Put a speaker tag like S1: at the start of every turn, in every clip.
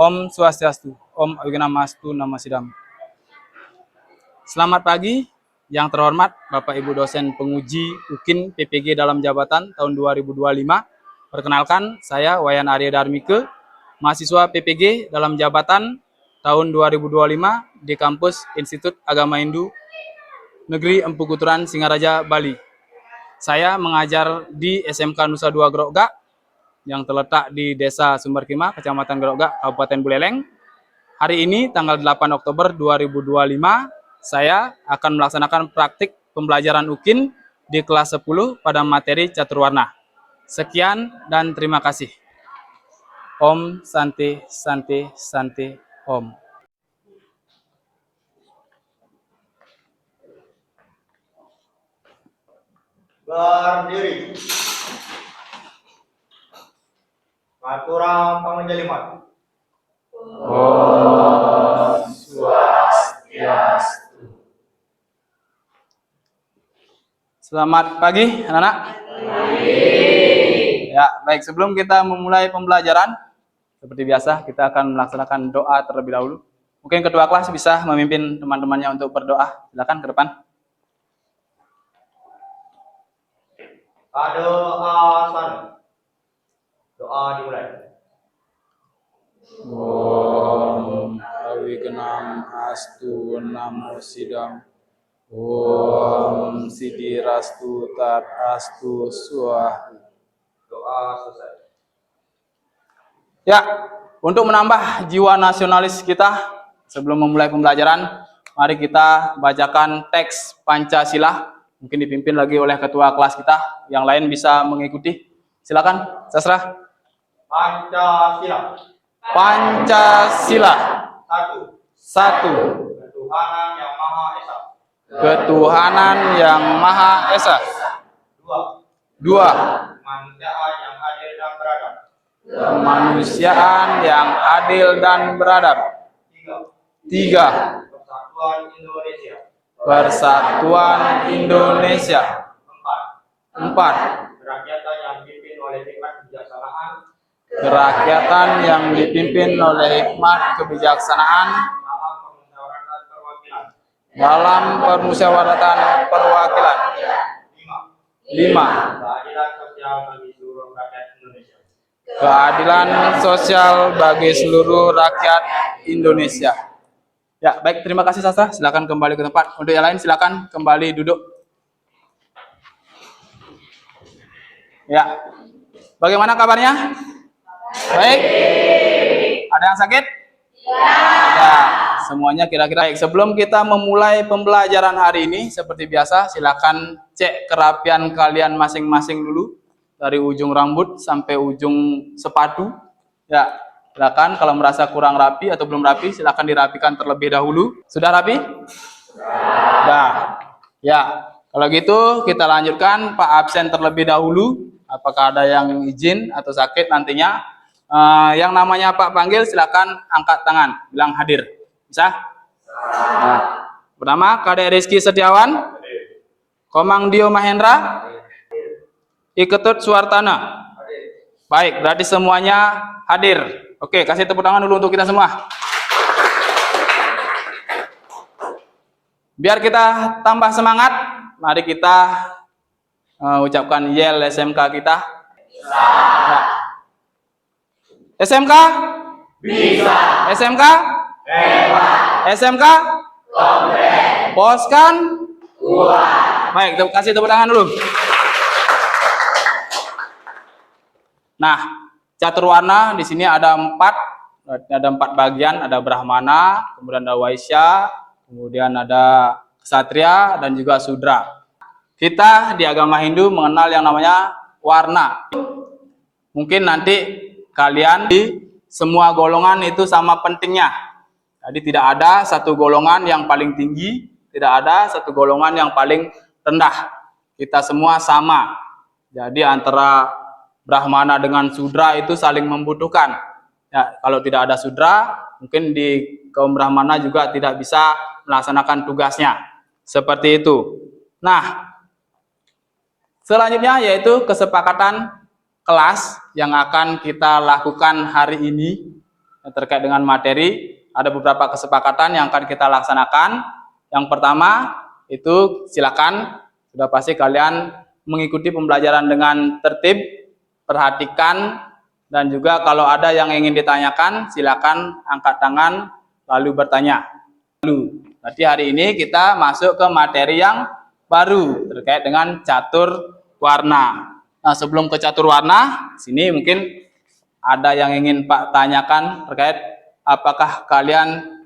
S1: Om Swastiastu, Om Awiganamastu Nama Sidam. Selamat pagi, yang terhormat Bapak Ibu dosen penguji UKIN PPG dalam jabatan tahun 2025. Perkenalkan, saya Wayan Arya Darmike, mahasiswa PPG dalam jabatan tahun 2025 di kampus Institut Agama Hindu Negeri Empu Kuturan, Singaraja, Bali. Saya mengajar di SMK Nusa Dua Grogak yang terletak di Desa Sumberkima, Kecamatan Grogak, Kabupaten Buleleng. Hari ini, tanggal 8 Oktober 2025, saya akan melaksanakan praktik pembelajaran UKIN di kelas 10 pada materi catur warna. Sekian dan terima kasih. Om Santi Santi Santi Om.
S2: Berdiri. Atura panjenengan.
S1: Om Swastiastu. Selamat pagi, anak-anak. Ya, baik. Sebelum kita memulai pembelajaran, seperti biasa kita akan melaksanakan doa terlebih dahulu. Mungkin ketua kelas bisa memimpin teman-temannya untuk berdoa. Silakan ke depan.
S2: Doa. Doa dimulai.
S1: Om Awiganamastu Namo Sidam. Om Sidirastu Tat Astu Swahu.
S2: Doa selesai.
S1: Ya, untuk menambah jiwa nasionalis kita sebelum memulai pembelajaran, mari kita bacakan teks Pancasila. Mungkin dipimpin lagi oleh ketua kelas kita, yang lain bisa mengikuti. Silakan, Sastra.
S2: Pancasila.
S1: Pancasila.
S2: Satu.
S1: Satu.
S2: Ketuhanan yang Maha Esa.
S1: Ketuhanan yang Maha Esa.
S2: Dua.
S1: Dua.
S2: Kemanusiaan yang adil dan beradab.
S1: Kemanusiaan yang adil dan beradab.
S2: Tiga.
S1: Tiga.
S2: Persatuan Indonesia.
S1: Persatuan Indonesia.
S2: Empat.
S1: Empat.
S2: Kerakyatan yang dipimpin oleh hikmat kebijaksanaan.
S1: Kerakyatan yang dipimpin oleh hikmat kebijaksanaan
S2: Dalam permusyawaratan perwakilan.
S1: Lima.
S2: Keadilan sosial bagi seluruh rakyat Indonesia.
S1: Keadilan sosial bagi seluruh rakyat Indonesia. Ya, baik, terima kasih Sastra. Silakan kembali ke tempat. Untuk yang lain silakan kembali duduk. Ya. Bagaimana kabarnya? Baik. Ada yang sakit? Ya, semuanya kira-kira baik. Sebelum kita memulai pembelajaran hari ini, seperti biasa, silakan cek kerapian kalian masing-masing dulu. Dari ujung rambut sampai ujung sepatu. Ya, silakan kalau merasa kurang rapi atau belum rapi, silakan dirapikan terlebih dahulu. Sudah rapi? Sudah. Ya, kalau gitu kita lanjutkan. Pak absen terlebih dahulu. Apakah ada yang izin atau sakit nantinya? Yang namanya Pak panggil silakan angkat tangan, bilang hadir. Bisa? Nah, pertama Kadek Rizky Setiawan, Komang Dio Mahendra, Iketut Suartana. Baik, berarti semuanya hadir. Oke, kasih tepuk tangan dulu untuk kita semua. Biar kita tambah semangat, mari kita ucapkan yel SMK kita. SMK? Bisa. SMK? Hebat. SMK? Komplek. Poskan? Kuat. Baik, kasih tepuk tangan dulu. Nah, catur warna di sini ada empat bagian, ada Brahmana, kemudian ada Waisya, kemudian ada Ksatria dan juga Sudra. Kita di agama Hindu mengenal yang namanya warna. Mungkin nanti kalian di semua golongan itu sama pentingnya. Jadi tidak ada satu golongan yang paling tinggi, tidak ada satu golongan yang paling rendah. Kita semua sama. Jadi antara Brahmana dengan Sudra itu saling membutuhkan. Ya, kalau tidak ada Sudra, mungkin di kaum Brahmana juga tidak bisa melaksanakan tugasnya. Seperti itu. Nah, selanjutnya yaitu kesepakatan kelas yang akan kita lakukan hari ini. yang terkait dengan materi. Ada beberapa kesepakatan yang akan kita laksanakan. Yang pertama itu silakan, sudah pasti kalian mengikuti pembelajaran dengan tertib, perhatikan, dan juga kalau ada yang ingin ditanyakan silakan angkat tangan lalu bertanya. Berarti hari ini kita masuk ke materi yang baru terkait dengan catur warna. Nah, sebelum ke catur warna, sini mungkin ada yang ingin Pak tanyakan terkait apakah kalian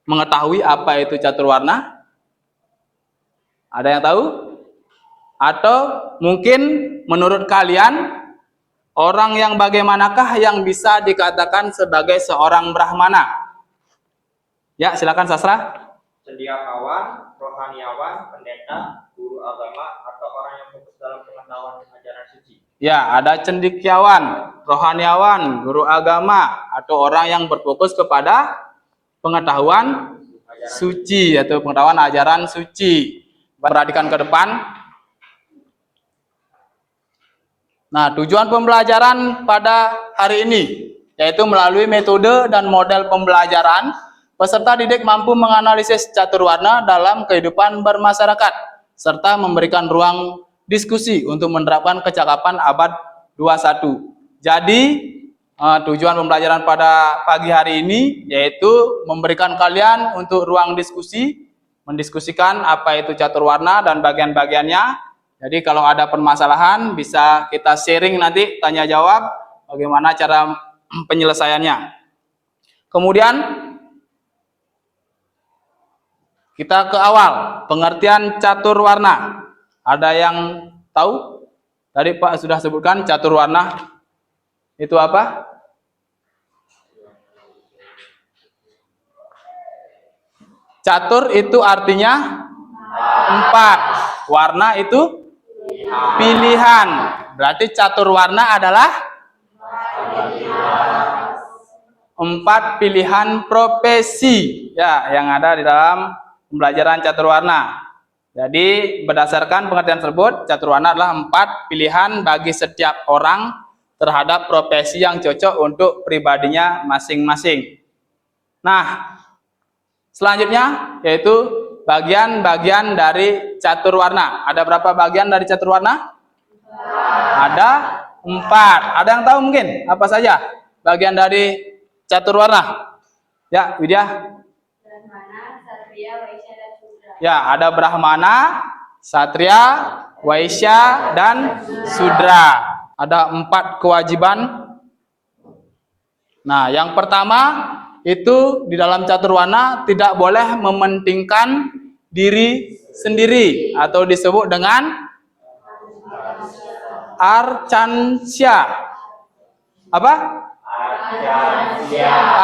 S1: mengetahui apa itu catur warna? Ada yang tahu? Atau mungkin menurut kalian orang yang bagaimanakah yang bisa dikatakan sebagai seorang Brahmana? Ya, silakan Sastra.
S3: Cendekiawan, rohaniawan, pendeta, guru agama, atau orang yang fokus dalam pengetahuan ajaran suci.
S1: Ya, ada cendekiawan, rohaniawan, guru agama, atau orang yang berfokus kepada pengetahuan suci atau pengetahuan ajaran suci. Perhatikan ke depan. Nah, tujuan pembelajaran pada hari ini yaitu melalui metode dan model pembelajaran, peserta didik mampu menganalisis catur warna dalam kehidupan bermasyarakat serta memberikan ruang diskusi untuk menerapkan kecakapan abad 21. Jadi, tujuan pembelajaran pada pagi hari ini yaitu memberikan kalian untuk ruang diskusi, mendiskusikan apa itu catur warna dan bagian-bagiannya. Jadi kalau ada permasalahan bisa kita sharing nanti, tanya jawab bagaimana cara penyelesaiannya. Kemudian kita ke awal, pengertian catur warna. Ada yang tahu? Tadi Pak sudah sebutkan catur warna itu apa? Catur itu artinya 4, warna itu pilihan. Berarti catur warna adalah 4 pilihan profesi ya yang ada di dalam pembelajaran catur warna. Jadi berdasarkan pengertian tersebut, catur warna adalah 4 pilihan bagi setiap orang terhadap profesi yang cocok untuk pribadinya masing-masing. Nah, selanjutnya yaitu bagian-bagian dari catur warna. Ada berapa bagian dari catur warna? Ada 4. Ada yang tahu mungkin apa saja bagian dari catur warna? Ya, Widya.
S4: Brahmana, Satria, Waisya, dan Sudra.
S1: Ya, ada Brahmana, Satria, Waisya, dan Sudra. Ada 4 kewajiban. Nah, yang pertama itu di dalam catur warna tidak boleh mementingkan diri sendiri atau disebut dengan arcansya. Apa?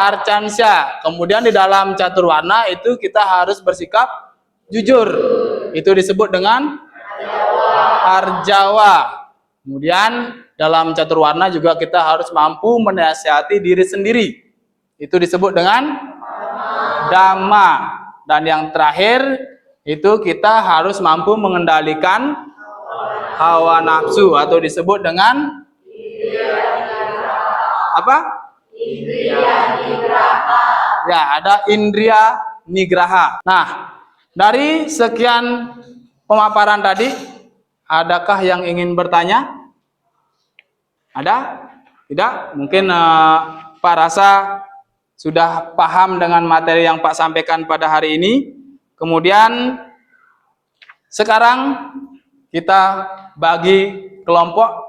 S1: Arcansya. Kemudian di dalam catur warna itu kita harus bersikap jujur. Itu disebut dengan arjawa. Kemudian dalam catur warna juga kita harus mampu menasihati diri sendiri. Itu disebut dengan dhamma. Dan yang terakhir itu kita harus mampu mengendalikan hawa nafsu atau disebut dengan apa? Indriya nigraha. Ya, ada indriya nigraha. Nah, dari sekian pemaparan tadi, adakah yang ingin bertanya? Ada? Tidak? Mungkin Pak rasa sudah paham dengan materi yang Pak sampaikan pada hari ini. Kemudian sekarang kita bagi kelompok.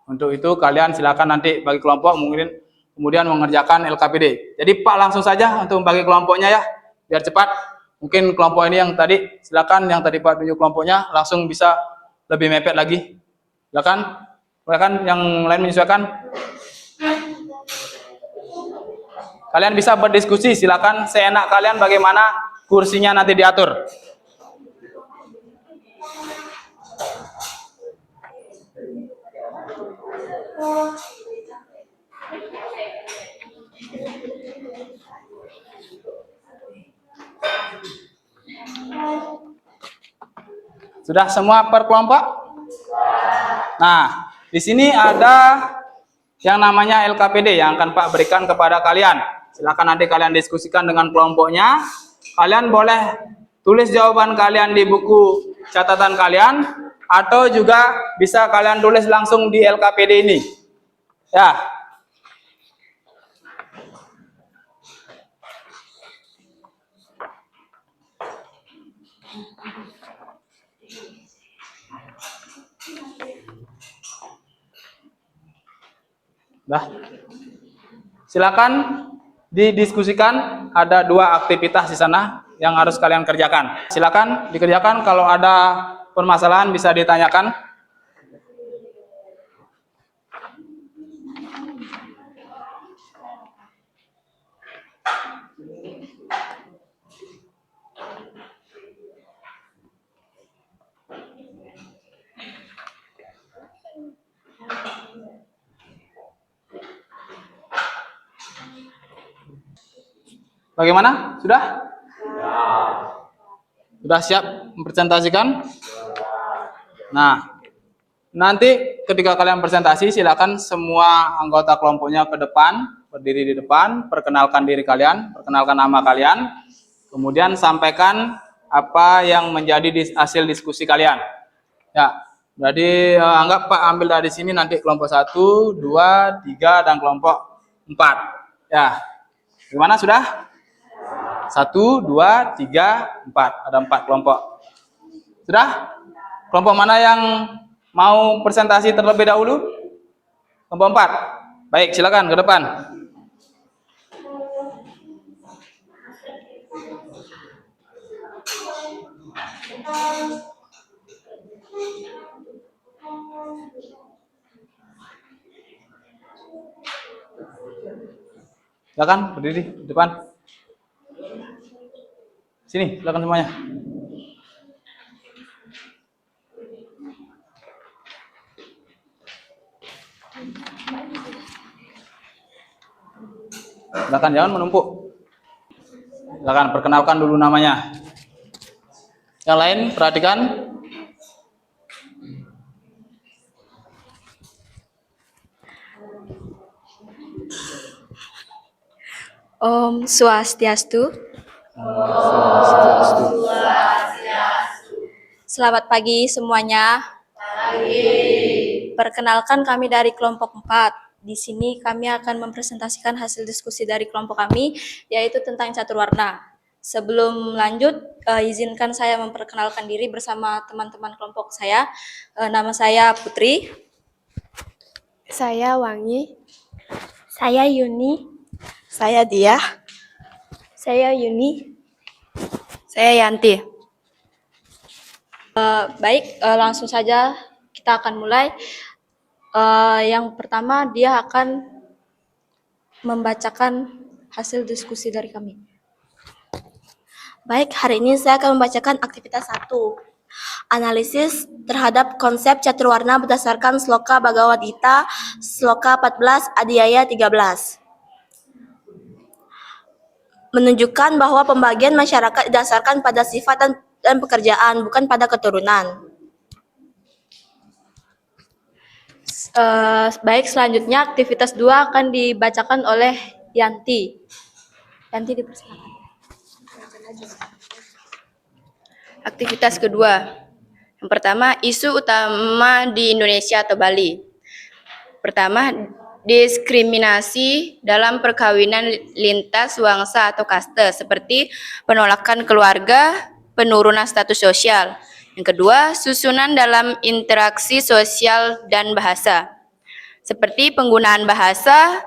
S1: Untuk itu kalian silakan nanti bagi kelompok, mungkin kemudian mengerjakan LKPD. Jadi Pak langsung saja untuk membagi kelompoknya ya, biar cepat. Mungkin kelompok ini yang tadi, silakan yang tadi Pak tunjuk kelompoknya langsung bisa lebih mepet lagi. Silakan, silakan yang lain menyesuaikan. Kalian bisa berdiskusi, silakan seenak kalian bagaimana kursinya nanti diatur. Sudah semua per kelompok? Nah, di sini ada yang namanya LKPD yang akan Pak berikan kepada kalian. Silakan nanti kalian diskusikan dengan kelompoknya. Kalian boleh tulis jawaban kalian di buku catatan kalian, atau juga bisa kalian tulis langsung di LKPD ini. Ya. Dah. Silakan didiskusikan, ada 2 aktivitas di sana yang harus kalian kerjakan. Silakan dikerjakan, kalau ada permasalahan bisa ditanyakan. Bagaimana? Sudah? Sudah siap mempresentasikan? Nah, nanti ketika kalian presentasi, silakan semua anggota kelompoknya ke depan, berdiri di depan, perkenalkan diri kalian, perkenalkan nama kalian, kemudian sampaikan apa yang menjadi hasil diskusi kalian. Ya, jadi anggap Pak ambil dari sini, nanti kelompok 1, 2, 3, dan kelompok 4. Ya, gimana sudah? 1, 2, 3, 4. Ada 4 kelompok. Sudah? Kelompok mana yang mau presentasi terlebih dahulu? Kelompok 4. Baik, silakan ke depan. Silakan berdiri di depan. Sini, silakan semuanya. Silakan, jangan menumpuk. Silakan perkenalkan dulu namanya. Yang lain perhatikan.
S5: Om Swastiastu. Selamat pagi semuanya. Perkenalkan, kami dari kelompok 4. Di sini kami akan mempresentasikan hasil diskusi dari kelompok kami, yaitu tentang catur warna. Sebelum lanjut, izinkan saya memperkenalkan diri bersama teman-teman kelompok saya. Nama saya Putri.
S6: Saya Wangi.
S5: Saya Yuni.
S6: Saya Diah.
S5: Saya Yuni.
S6: Saya Yanti.
S5: Baik, langsung saja kita akan mulai. Yang pertama, dia akan membacakan hasil diskusi dari kami.
S6: Baik, hari ini saya akan membacakan aktivitas 1. Analisis terhadap konsep catur warna berdasarkan Sloka Bhagavad Gita, Sloka 14, Adhyaya 13. Menunjukkan bahwa pembagian masyarakat didasarkan pada sifat dan pekerjaan, bukan pada keturunan.
S5: Baik, selanjutnya aktivitas 2 akan dibacakan oleh Yanti. Yanti, dipersilakan.
S7: Aktivitas kedua. Yang pertama, isu utama di Indonesia atau Bali. Pertama, diskriminasi dalam perkawinan lintas bangsa atau kaste, seperti penolakan keluarga, penurunan status sosial. Yang kedua, susunan dalam interaksi sosial dan bahasa. Seperti penggunaan bahasa,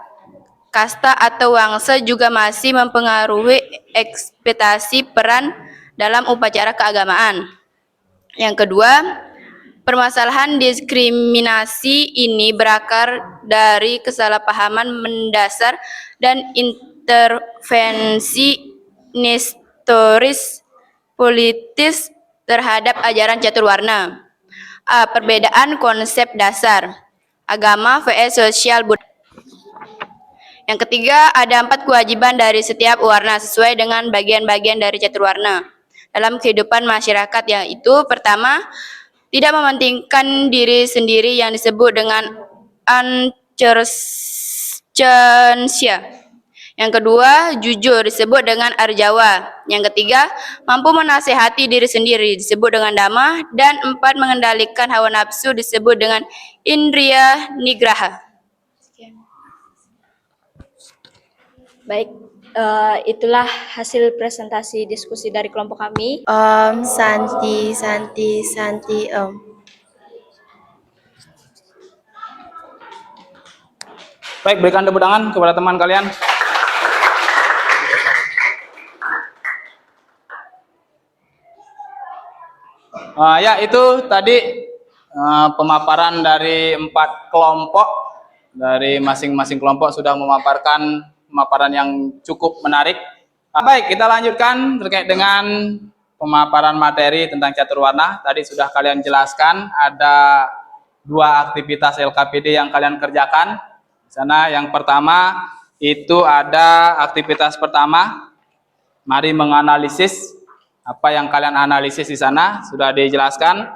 S7: kasta atau wangsa juga masih mempengaruhi ekspektasi peran dalam upacara keagamaan. Yang kedua, permasalahan diskriminasi ini berakar dari kesalahpahaman mendasar dan intervensi historis politis terhadap ajaran catur warna. A. Perbedaan konsep dasar agama vs sosial budaya. Yang ketiga, ada 4 kewajiban dari setiap warna sesuai dengan bagian-bagian dari catur warna dalam kehidupan masyarakat, yaitu pertama, tidak mementingkan diri sendiri yang disebut dengan ancersensia. Yang kedua, jujur disebut dengan arjawa. Yang ketiga, mampu menasehati diri sendiri disebut dengan dama. Dan 4, mengendalikan hawa nafsu disebut dengan indriya nigraha.
S5: Baik, itulah hasil presentasi diskusi dari kelompok kami.
S6: Om Santi Santi Santi Om.
S1: Baik, berikan tepuk tangan kepada teman kalian. Ya, itu tadi pemaparan dari 4 kelompok. Dari masing-masing kelompok sudah memaparkan pemaparan yang cukup menarik. Baik, kita lanjutkan terkait dengan pemaparan materi tentang catur warna. Tadi sudah kalian jelaskan ada 2 aktivitas LKPD yang kalian kerjakan. Di sana yang pertama itu ada aktivitas pertama. Mari menganalisis apa yang kalian analisis di sana sudah dijelaskan.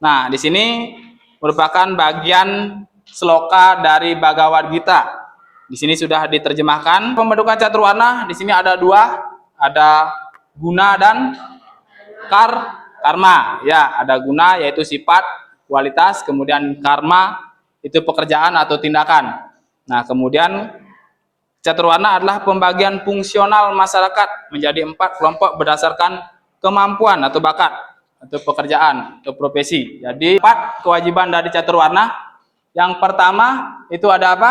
S1: Nah, di sini merupakan bagian sloka dari Bhagavad Gita. Di sini sudah diterjemahkan. Pembentukan catur warna di sini ada 2, ada guna dan karma. Ya, ada guna yaitu sifat, kualitas, kemudian karma itu pekerjaan atau tindakan. Nah, kemudian catur warna adalah pembagian fungsional masyarakat menjadi 4 kelompok berdasarkan kemampuan atau bakat atau pekerjaan atau profesi. Jadi 4 kewajiban dari catur warna. Yang pertama itu ada apa?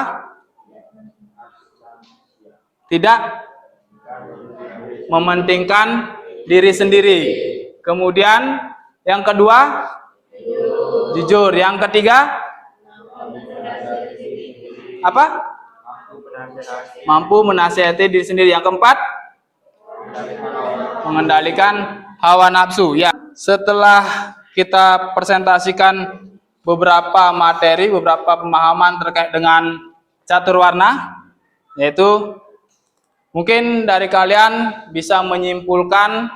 S1: Tidak mementingkan diri sendiri. Kemudian yang kedua, jujur. Yang ketiga, apa? Mampu menasihati diri sendiri. Yang keempat, mengendalikan hawa nafsu. Ya, setelah kita presentasikan beberapa materi, beberapa pemahaman terkait dengan catur warna, yaitu mungkin dari kalian bisa menyimpulkan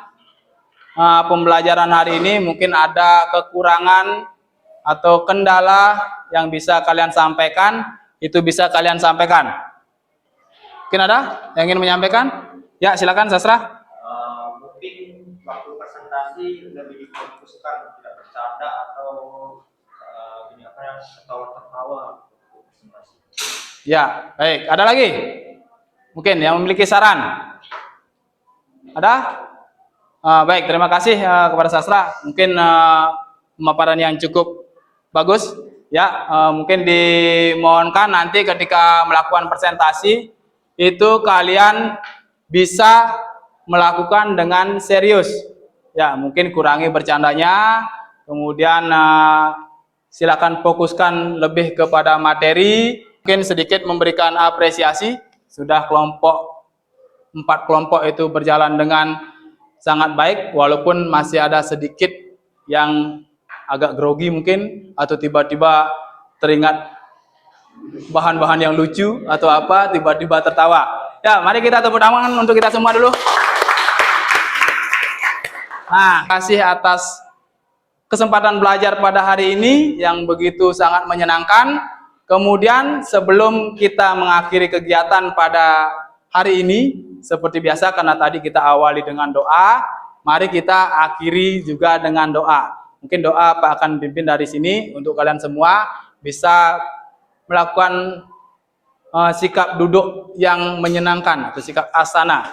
S1: pembelajaran hari ini mungkin ada kekurangan atau kendala yang bisa kalian sampaikan, itu bisa kalian sampaikan. Mungkin ada yang ingin menyampaikan? Ya, silakan Sastra.
S3: Mungkin waktu presentasi lebih difokuskan tidak bercanda atau atau tertawa untuk presentasi.
S1: Ya, baik. Ada lagi? Mungkin yang memiliki saran? Ada? Baik, terima kasih kepada Sastra. Mungkin pemaparan yang cukup bagus. Ya, mungkin dimohonkan nanti ketika melakukan presentasi itu kalian bisa melakukan dengan serius. Ya, mungkin kurangi bercandanya. Kemudian silakan fokuskan lebih kepada materi. Mungkin sedikit memberikan apresiasi. Sudah 4 kelompok itu berjalan dengan sangat baik, walaupun masih ada sedikit yang agak grogi mungkin, atau tiba-tiba teringat bahan-bahan yang lucu atau apa, tiba-tiba tertawa. Ya, mari kita tepuk tangan untuk kita semua dulu. Nah, kasih atas kesempatan belajar pada hari ini yang begitu sangat menyenangkan. Kemudian sebelum kita mengakhiri kegiatan pada hari ini, seperti biasa karena tadi kita awali dengan doa, mari kita akhiri juga dengan doa. Mungkin doa Pak akan pimpin dari sini untuk kalian semua bisa melakukan sikap duduk yang menyenangkan atau sikap asana.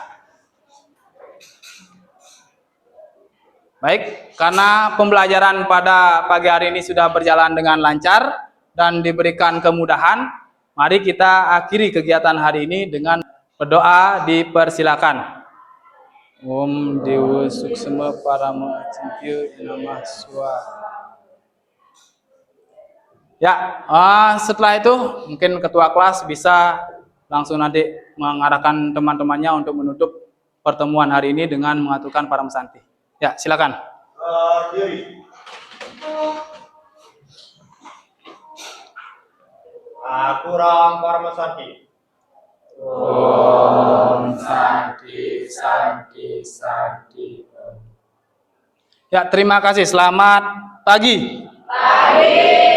S1: Baik, karena pembelajaran pada pagi hari ini sudah berjalan dengan lancar dan diberikan kemudahan, mari kita akhiri kegiatan hari ini dengan berdoa. Dipersilakan. Om Dewa Suksema Parama Cimpyo Namah Swa. Ya, setelah itu mungkin ketua kelas bisa langsung nanti mengarahkan teman-temannya untuk menutup pertemuan hari ini dengan mengaturkan Param Santi. Ya, silakan.
S3: Aturang Parama Santi.
S2: Om Santi Santi Santi.
S1: Ya, terima kasih. Selamat pagi.
S4: Pagi.